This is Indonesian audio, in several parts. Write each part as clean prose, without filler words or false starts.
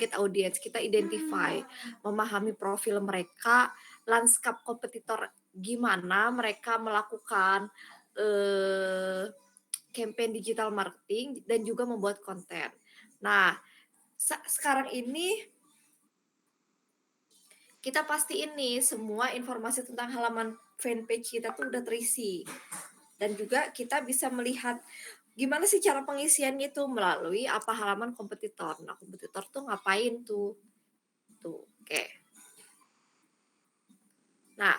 target audience, kita identify, memahami profil mereka, lanskap kompetitor gimana mereka melakukan campaign digital marketing dan juga membuat konten. Nah, sekarang ini kita pastiin nih semua informasi tentang halaman fanpage kita tuh udah terisi. Dan juga kita bisa melihat gimana sih cara pengisiannya itu melalui apa halaman kompetitor. Nah, kompetitor tuh ngapain tuh? Tuh, oke. Nah,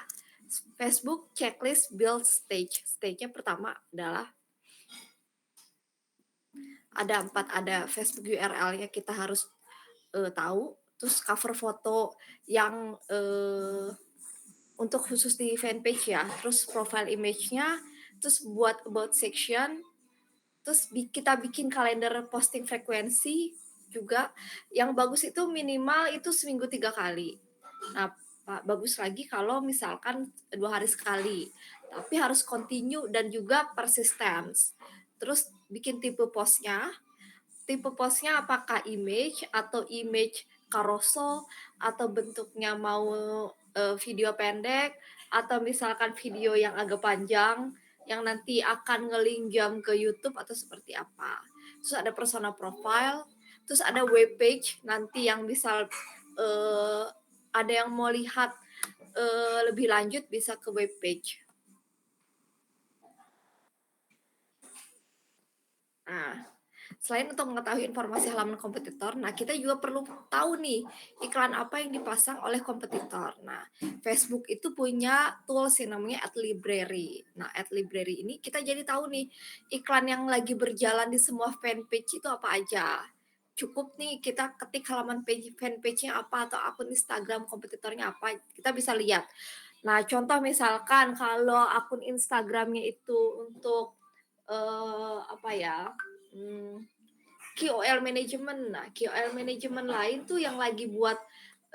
Facebook checklist build stage. Stage-nya pertama adalah ada 4, ada Facebook URL-nya kita harus tahu, terus cover foto yang untuk khusus di fanpage ya, terus profile image-nya, terus buat about section, terus kita bikin kalender posting frekuensi juga. Yang bagus itu minimal itu seminggu 3 kali. Nah, bagus lagi kalau misalkan 2 hari sekali, tapi harus continue dan juga persistence. Terus bikin tipe postnya apakah image atau image carousel atau bentuknya mau video pendek atau misalkan video yang agak panjang yang nanti akan nge-link jam ke YouTube atau seperti apa. Terus ada persona profile, terus ada web page nanti yang bisa ada yang mau lihat lebih lanjut bisa ke web page. Nah, selain untuk mengetahui informasi halaman kompetitor, nah kita juga perlu tahu nih iklan apa yang dipasang oleh kompetitor. Nah, Facebook itu punya tools yang namanya Ad Library. Nah, Ad Library ini kita jadi tahu nih iklan yang lagi berjalan di semua fanpage itu apa aja. Cukup nih kita ketik halaman fanpage-nya apa atau akun Instagram kompetitornya apa, kita bisa lihat. Nah, contoh misalkan kalau akun Instagramnya itu untuk apa ya, KOL manajemen. Nah, KOL manajemen lain tuh yang lagi buat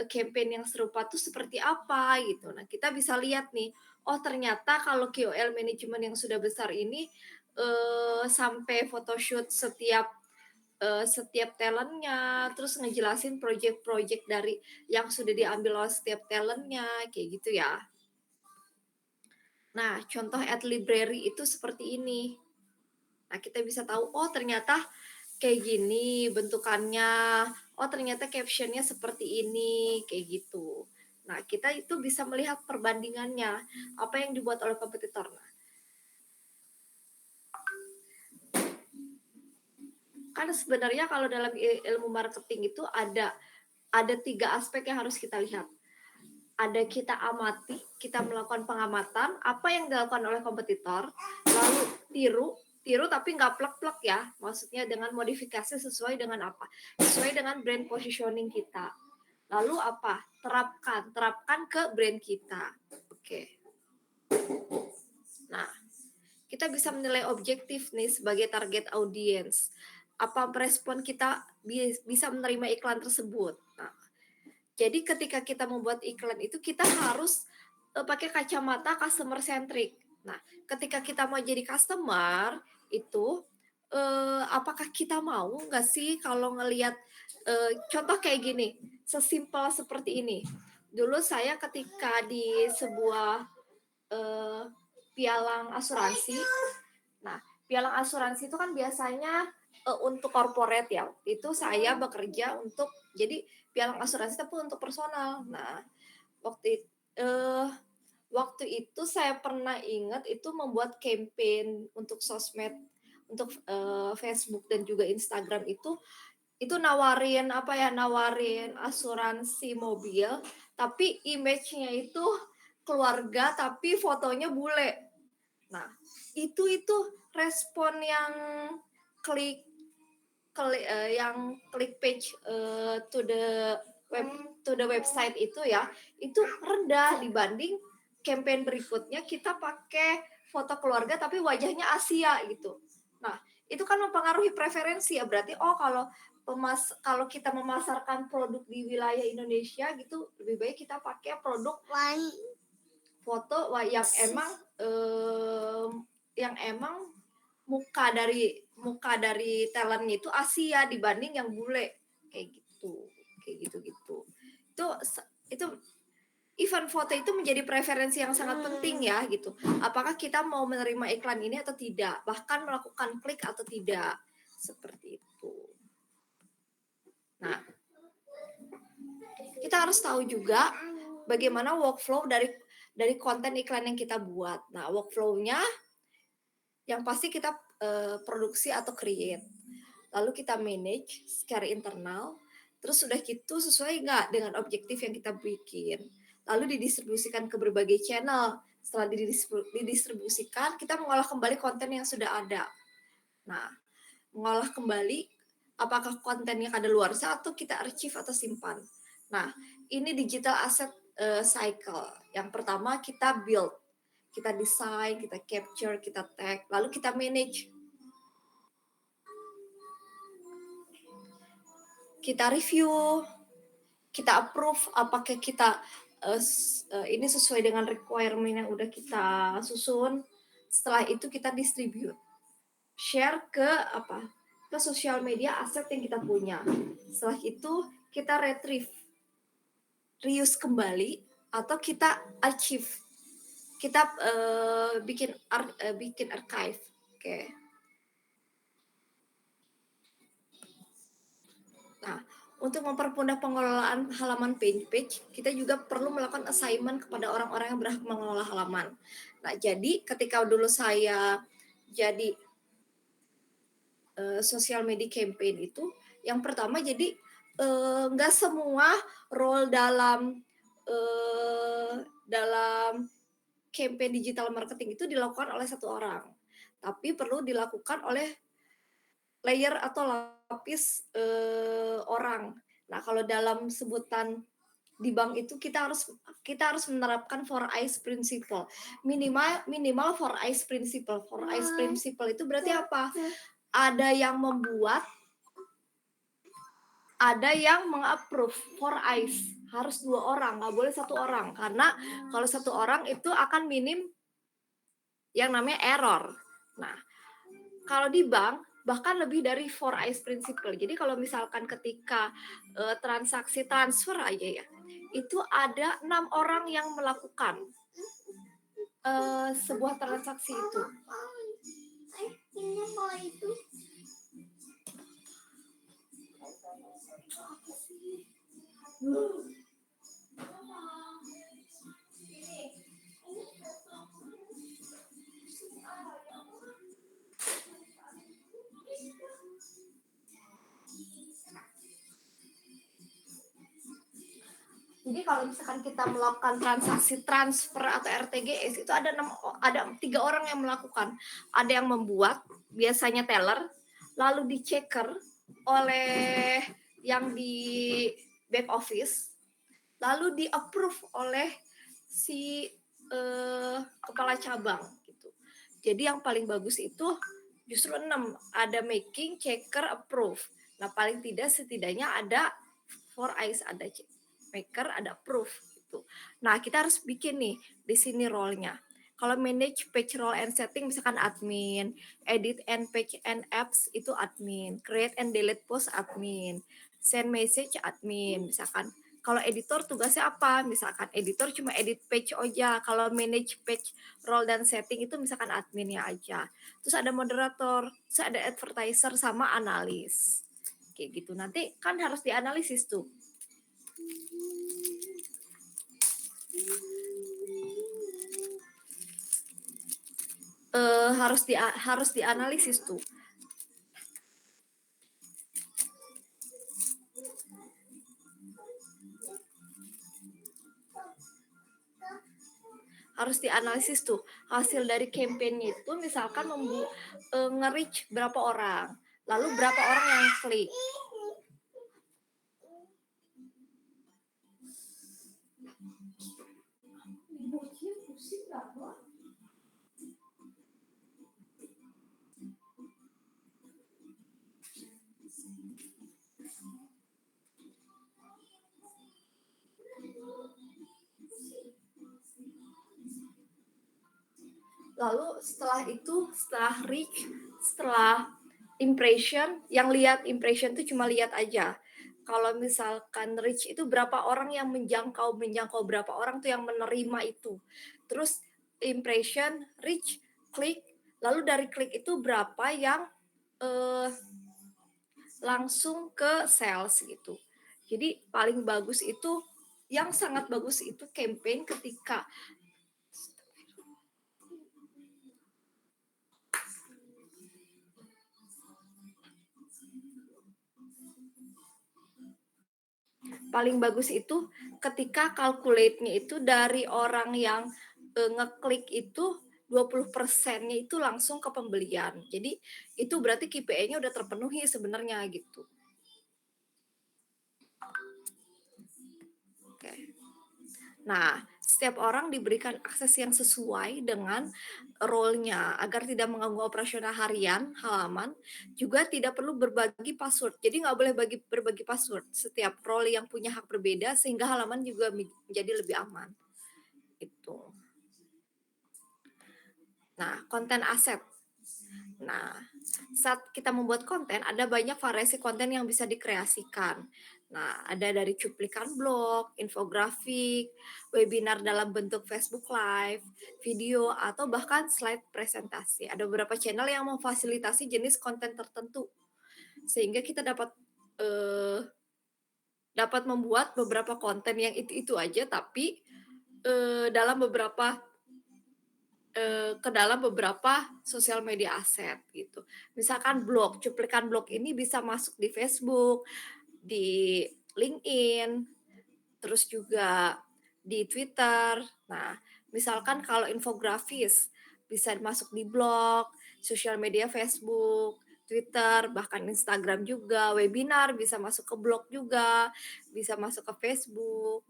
campaign yang serupa tuh seperti apa gitu. Nah, kita bisa lihat nih, oh ternyata kalau KOL manajemen yang sudah besar ini sampai photoshoot setiap talentnya, terus ngejelasin project-project dari yang sudah diambil oleh setiap talentnya, kayak gitu ya. Nah, contoh Ad Library itu seperti ini. Nah, kita bisa tahu, oh ternyata kayak gini bentukannya, oh ternyata captionnya seperti ini, kayak gitu. Nah, kita itu bisa melihat perbandingannya, apa yang dibuat oleh kompetitor. Nah, kan sebenarnya kalau dalam ilmu marketing itu ada 3 aspek yang harus kita lihat. Ada kita amati, kita melakukan pengamatan apa yang dilakukan oleh kompetitor, lalu tiru tapi nggak plek-plek ya, maksudnya dengan modifikasi sesuai dengan apa? Sesuai dengan brand positioning kita. Lalu apa? Terapkan ke brand kita. Oke. Nah, kita bisa menilai objektif nih sebagai target audience. Apa respon kita bisa menerima iklan tersebut? Nah, jadi ketika kita membuat iklan itu kita harus pakai kacamata customer centric. Nah, ketika kita mau jadi customer itu apakah kita mau nggak sih kalau ngelihat contoh kayak gini, sesimpel seperti ini. Dulu saya ketika di sebuah eh, pialang asuransi. Nah, pialang asuransi itu kan biasanya untuk corporate ya. Itu saya bekerja untuk jadi pialang asuransi tapi untuk personal. Nah, waktu eh, waktu itu saya pernah ingat itu membuat campaign untuk sosmed, untuk Facebook dan juga Instagram itu nawarin asuransi mobil, tapi image-nya itu keluarga tapi fotonya bule. Nah, itu respon yang klik yang klik page to the website itu ya, itu rendah dibanding campaign berikutnya kita pakai foto keluarga tapi wajahnya Asia gitu. Nah, itu kan mempengaruhi preferensi ya, berarti kalau kita memasarkan produk di wilayah Indonesia gitu, lebih baik kita pakai produk foto yang emang muka dari talentnya itu Asia dibanding yang bule kayak gitu. itu event foto itu menjadi preferensi yang sangat penting ya gitu. Apakah kita mau menerima iklan ini atau tidak, bahkan melakukan klik atau tidak, seperti itu. Nah, kita harus tahu juga bagaimana workflow dari konten iklan yang kita buat. Nah, workflow-nya yang pasti kita produksi atau create. Lalu kita manage secara internal. Terus sudah gitu sesuai nggak dengan objektif yang kita bikin. Lalu didistribusikan ke berbagai channel. Setelah didistribusikan, kita mengolah kembali konten yang sudah ada. Nah, mengolah kembali apakah kontennya kadaluarsa atau kita archive atau simpan. Nah, ini digital asset cycle. Yang pertama kita build, kita design, kita capture, kita tag, lalu kita manage. Kita review, kita approve apakah kita ini sesuai dengan requirement yang udah kita susun. Setelah itu kita distribute, share ke sosial media aset yang kita punya. Setelah itu kita retrieve, reuse kembali, atau kita archive, kita bikin archive. Oke. Nah, untuk mempermudah pengelolaan halaman page, kita juga perlu melakukan assignment kepada orang-orang yang berhak mengelola halaman. Nah, jadi ketika dulu saya jadi social media campaign itu, yang pertama jadi nggak semua role dalam campaign digital marketing itu dilakukan oleh satu orang, tapi perlu dilakukan oleh layer atau lapis orang. Nah, kalau dalam sebutan di bank itu kita harus menerapkan 4 eyes principle. Minimal 4 eyes principle. 4 eyes principle itu berarti apa? Ada yang membuat, ada yang mengapprove. 4 eyes harus 2 orang, nggak boleh 1 orang, karena kalau 1 orang itu akan minim yang namanya error. Nah, kalau di bank bahkan lebih dari 4 eyes principle. Jadi kalau misalkan ketika transaksi transfer aja ya, itu ada 6 orang yang melakukan sebuah transaksi itu. Jadi kalau misalkan kita melakukan transaksi transfer atau RTGS itu ada 3 orang yang melakukan. Ada yang membuat, biasanya teller, lalu diceker oleh yang di back office, lalu di approve oleh si kepala cabang gitu. Jadi yang paling bagus itu justru 6, ada making, checker, approve. Nah, paling tidak setidaknya ada 4 eyes, ada maker, ada approve gitu. Nah, kita harus bikin nih di sini role-nya. Kalau manage page role and setting misalkan admin, edit and page and apps itu admin, create and delete post admin, send message admin. Misalkan kalau editor tugasnya apa? Misalkan editor cuma edit page aja. Kalau manage page role dan setting itu misalkan adminnya aja. Terus ada moderator, terus ada advertiser sama analis. Kayak gitu. Nanti kan harus dianalisis tuh. Harus dianalisis tuh. Harus dianalisis tuh hasil dari campaign itu, misalkan nge-reach berapa orang, lalu berapa orang yang klik. Lalu setelah itu, setelah reach, setelah impression, yang lihat impression itu cuma lihat aja. Kalau misalkan reach itu berapa orang yang menjangkau berapa orang tuh yang menerima itu. Terus impression, reach, klik, lalu dari klik itu berapa yang, eee, langsung ke sales gitu. Jadi paling bagus itu yang sangat bagus itu campaign ketika paling bagus itu ketika calculate-nya itu dari orang yang, ngeklik itu 20%-nya itu langsung ke pembelian. Jadi itu berarti KPI-nya udah terpenuhi sebenarnya gitu. Oke. Nah, setiap orang diberikan akses yang sesuai dengan role-nya agar tidak mengganggu operasional harian halaman, juga tidak perlu berbagi password. Jadi nggak boleh berbagi password. Setiap role yang punya hak berbeda sehingga halaman juga menjadi lebih aman. Itu. Nah, konten aset. Nah, saat kita membuat konten, ada banyak variasi konten yang bisa dikreasikan. Nah, ada dari cuplikan blog, infografik, webinar dalam bentuk Facebook Live, video, atau bahkan slide presentasi. Ada beberapa channel yang memfasilitasi jenis konten tertentu, sehingga kita eh, dapat membuat beberapa konten yang itu aja, tapi dalam beberapa ke dalam beberapa sosial media aset gitu. Misalkan blog, cuplikan blog ini bisa masuk di Facebook, di LinkedIn, terus juga di Twitter. Nah, misalkan kalau infografis bisa masuk di blog, sosial media Facebook, Twitter, bahkan Instagram juga. Webinar bisa masuk ke blog juga, bisa masuk ke Facebook.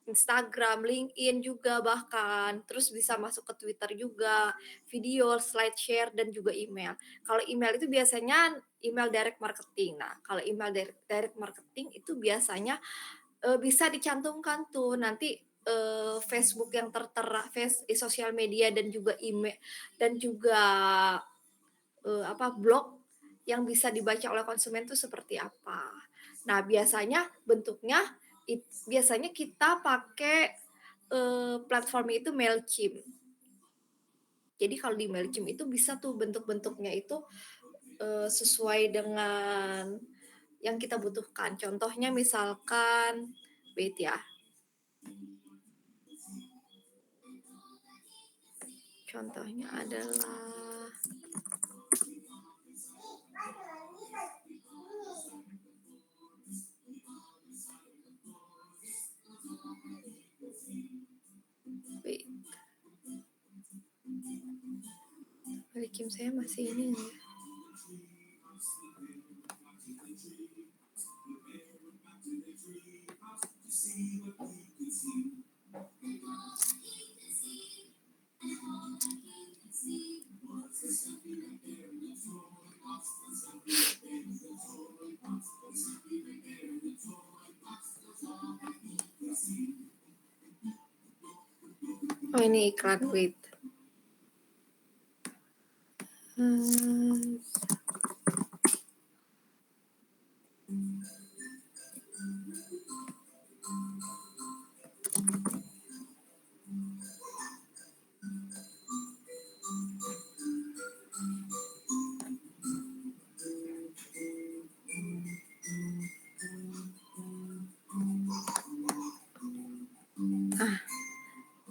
Instagram, LinkedIn juga bahkan, terus bisa masuk ke Twitter juga, video, slide share, dan juga email. Kalau email itu biasanya email direct marketing. Nah, kalau email direct marketing itu biasanya bisa dicantumkan tuh nanti Facebook yang tertera, sosial media dan juga email dan juga blog yang bisa dibaca oleh konsumen itu seperti apa. Nah, biasanya bentuknya biasanya kita pakai platform itu Mailchimp. Jadi kalau di Mailchimp itu bisa tuh bentuk-bentuknya itu sesuai dengan yang kita butuhkan. Contohnya misalkan, wait ya. Contohnya adalah wait, Mailchimp saya masih ini ya. Oh, ini iklan, wait.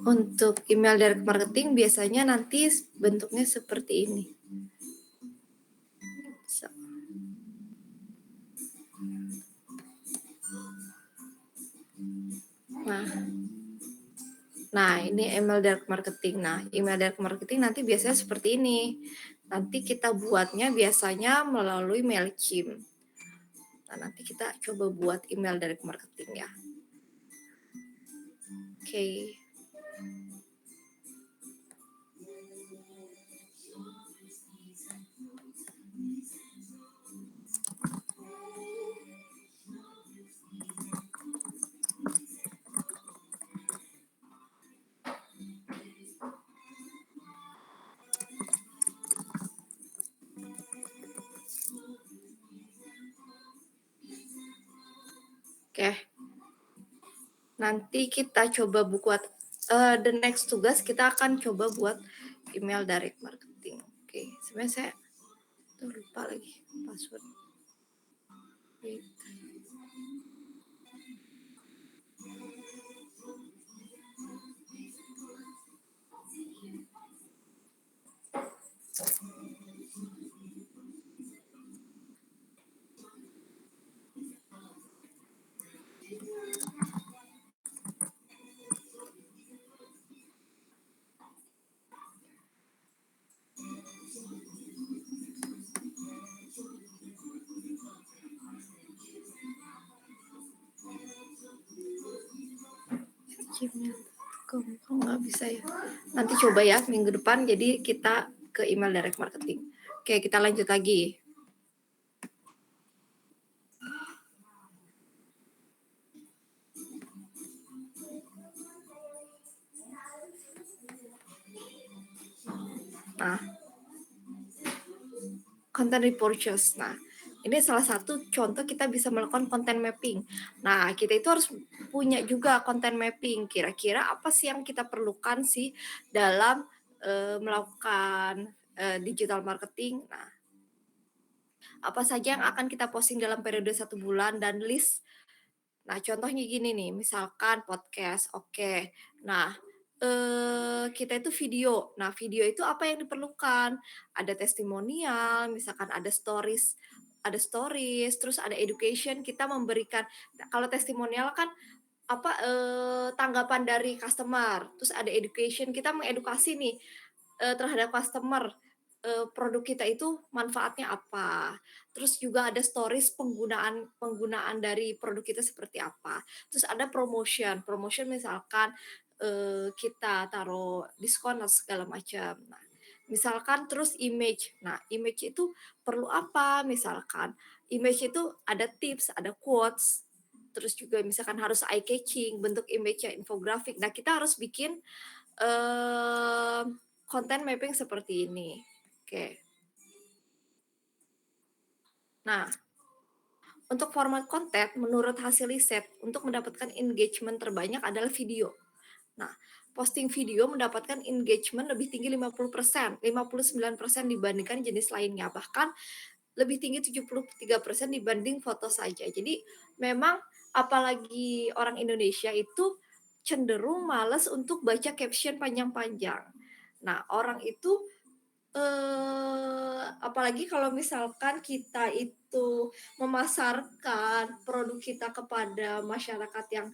Untuk email direct marketing biasanya nanti bentuknya seperti ini. Nah, ini email direct marketing. Nah, email direct marketing nanti biasanya seperti ini. Nanti kita buatnya biasanya melalui Mailchimp. Nah, nanti kita coba buat email direct marketing ya. Oke. Oke, nanti kita coba buat the next tugas kita akan coba buat email direct marketing. Oke, sebenarnya saya lupa lagi password. Wait. Gmail.com kok nggak bisa ya? Nanti coba ya minggu depan. Jadi kita ke email direct marketing. Oke, kita lanjut lagi. Nah, content repurchase. Nah, ini salah satu contoh kita bisa melakukan content mapping. Nah, kita itu harus punya juga content mapping. Kira-kira apa sih yang kita perlukan sih dalam melakukan digital marketing? Nah, apa saja yang akan kita posting dalam periode 1 bulan dan list. Nah, contohnya gini nih, misalkan podcast, oke. Nah, kita itu video. Nah, video itu apa yang diperlukan? Ada testimonial, misalkan ada stories, terus ada education, kita memberikan kalau testimonial kan apa, tanggapan dari customer, terus ada education, kita mengedukasi nih, terhadap customer, produk kita itu manfaatnya apa, terus juga ada stories penggunaan penggunaan dari produk kita seperti apa, terus ada promotion misalkan, kita taruh diskon atau segala macam. Nah, misalkan terus image. Nah, image itu perlu apa, misalkan image itu ada tips, ada quotes, terus juga misalkan harus eye catching, bentuk image-nya infografik. Nah, kita harus bikin, eee, konten mapping seperti ini. Oke. Nah, untuk format konten menurut hasil riset, untuk mendapatkan engagement terbanyak adalah video. Nah, posting video mendapatkan engagement lebih tinggi 50%, 59% dibandingkan jenis lainnya, bahkan lebih tinggi 73% dibanding foto saja. Jadi memang apalagi orang Indonesia itu cenderung malas untuk baca caption panjang-panjang. Nah, orang itu, apalagi kalau misalkan kita itu memasarkan produk kita kepada masyarakat yang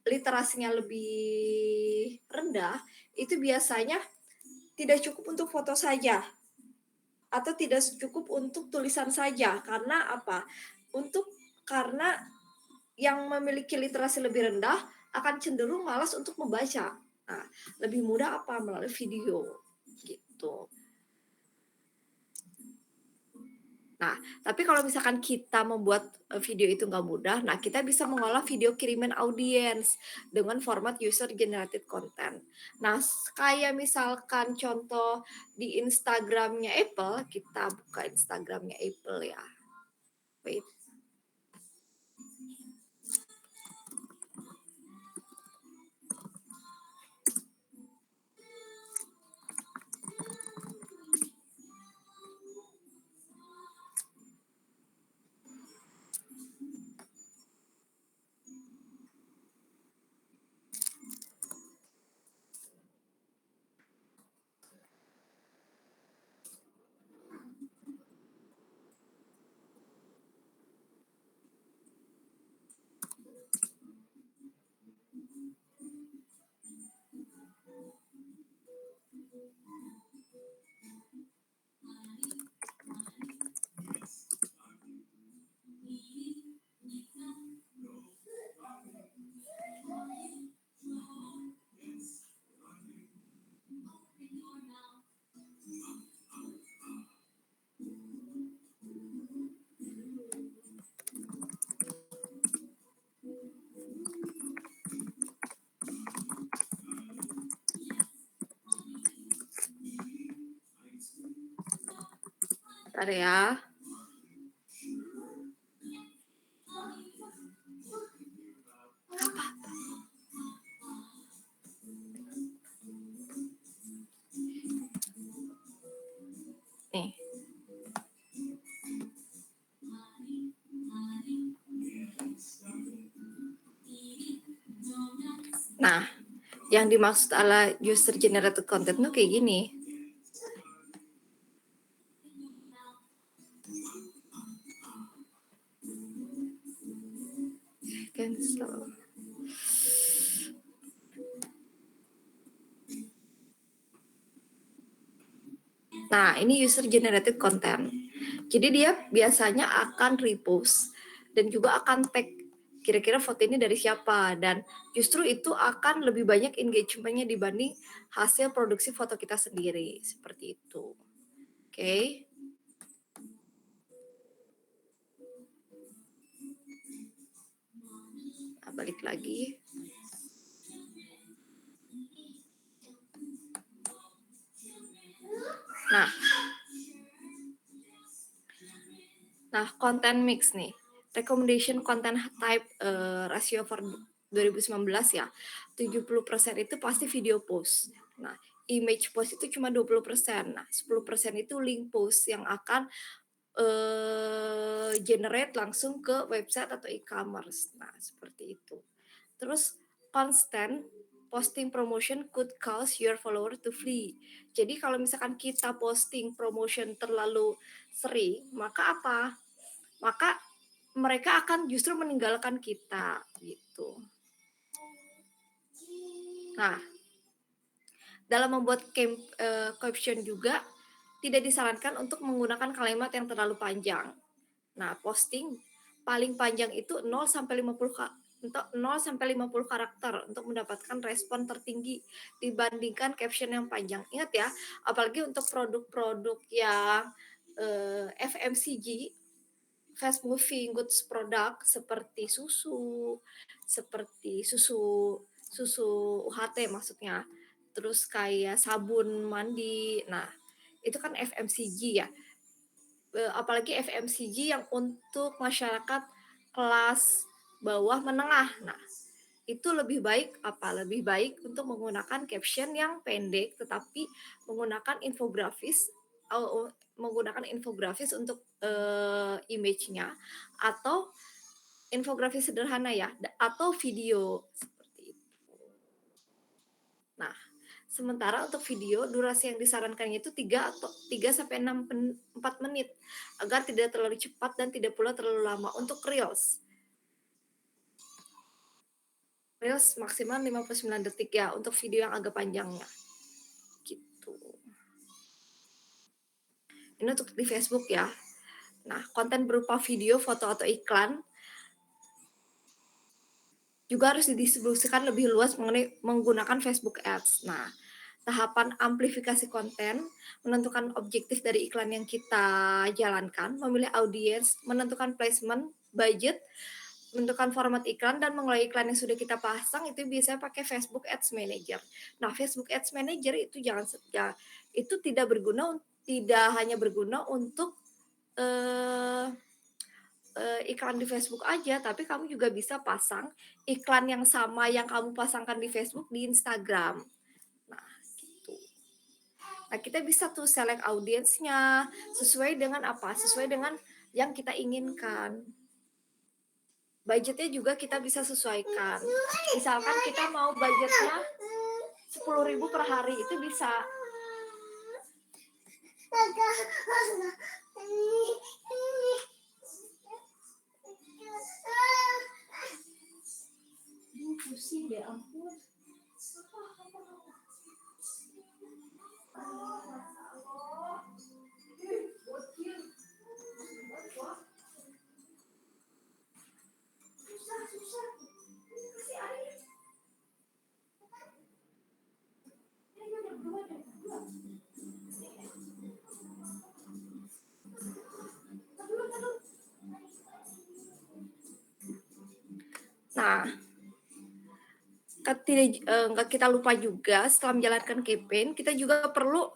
literasinya lebih rendah, itu biasanya tidak cukup untuk foto saja, atau tidak cukup untuk tulisan saja. Karena apa? Karena yang memiliki literasi lebih rendah akan cenderung malas untuk membaca. Nah, lebih mudah apa? Melalui video, gitu. Nah, tapi kalau misalkan kita membuat, video itu nggak mudah, nah kita bisa mengolah video kiriman audiens dengan format user generated content. Nah, kayak misalkan contoh di Instagramnya Apple, kita buka Instagramnya Apple ya. Wait. Bentar ya. Nah, yang dimaksud ala user generated content tuh kayak gini. Cancel. Nah, ini user generated content. Jadi dia biasanya akan repost dan juga akan tag kira-kira foto ini dari siapa, dan justru itu akan lebih banyak engagement-nya dibanding hasil produksi foto kita sendiri, seperti itu. Oke. Nah, balik lagi. Nah, content mix nih. Recommendation content type ratio for 2019 ya. 70% itu pasti video post. Nah, image post itu cuma 20%. Nah, 10% itu link post yang akan generate langsung ke website atau e-commerce. Nah, seperti itu. Terus constant posting promotion could cause your follower to flee. Jadi kalau misalkan kita posting promotion terlalu sering, maka apa? Maka mereka akan justru meninggalkan kita gitu. Nah, dalam membuat caption juga tidak disarankan untuk menggunakan kalimat yang terlalu panjang. Nah, posting paling panjang itu 0 sampai 50 untuk 0 sampai 50 karakter untuk mendapatkan respon tertinggi dibandingkan caption yang panjang. Ingat ya, apalagi untuk produk-produk yang FMCG, fast moving goods product seperti susu UHT maksudnya. Terus kayak sabun mandi. Nah, itu kan FMCG ya. Apalagi FMCG yang untuk masyarakat kelas bawah menengah. Nah, itu lebih baik apa? Lebih baik untuk menggunakan caption yang pendek tetapi menggunakan infografis untuk image-nya, atau infografis sederhana ya, atau video seperti itu. Nah, sementara untuk video durasi yang disarankannya itu 3 sampai 4 menit agar tidak terlalu cepat dan tidak pula terlalu lama. Untuk Reels maksimal 59 detik ya untuk video yang agak panjangnya. Gitu. Ini untuk di Facebook ya. Nah, konten berupa video, foto atau iklan juga harus didistribusikan lebih luas menggunakan Facebook Ads. Nah, tahapan amplifikasi konten, menentukan objektif dari iklan yang kita jalankan, memilih audiens, menentukan placement, budget, menentukan format iklan, dan mengelola iklan yang sudah kita pasang itu biasanya pakai Facebook Ads Manager. Nah, Facebook Ads Manager itu itu tidak hanya berguna untuk iklan di Facebook aja, tapi kamu juga bisa pasang iklan yang sama yang kamu pasangkan di Facebook di Instagram. Nah, gitu. Nah, kita bisa tuh select audiensnya sesuai dengan apa? Sesuai dengan yang kita inginkan. Budgetnya juga kita bisa sesuaikan. Misalkan kita mau budgetnya 10.000 per hari, itu bisa. Pusing deh, ampun. Nah, nggak kita lupa juga setelah menjalankan campaign, kita juga perlu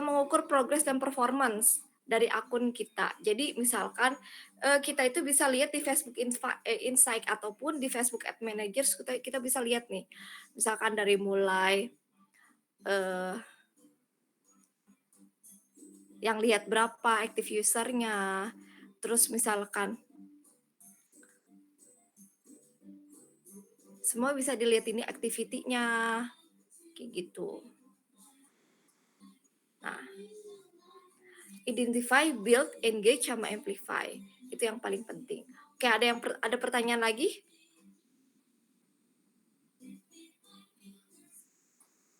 mengukur progres dan performance dari akun kita. Jadi misalkan kita itu bisa lihat di Facebook Insight ataupun di Facebook Ad Manager, kita bisa lihat nih, misalkan dari mulai yang lihat berapa active usernya, terus misalkan Semua bisa dilihat ini activity-nya, kayak gitu. Nah, identify, build, engage, sama amplify. Itu yang paling penting. Oke, ada pertanyaan lagi?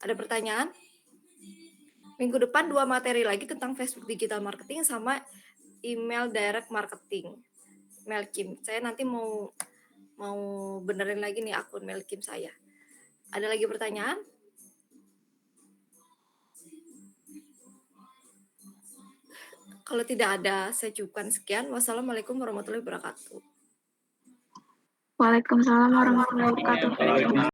Ada pertanyaan? Minggu depan 2 materi lagi tentang Facebook Digital Marketing sama email direct marketing. Mailchimp. Saya nanti mau benerin lagi nih akun Mailchimp saya. Ada lagi pertanyaan? Kalau tidak ada, saya cukupkan sekian. Wassalamualaikum warahmatullahi wabarakatuh. Waalaikumsalam warahmatullahi wabarakatuh.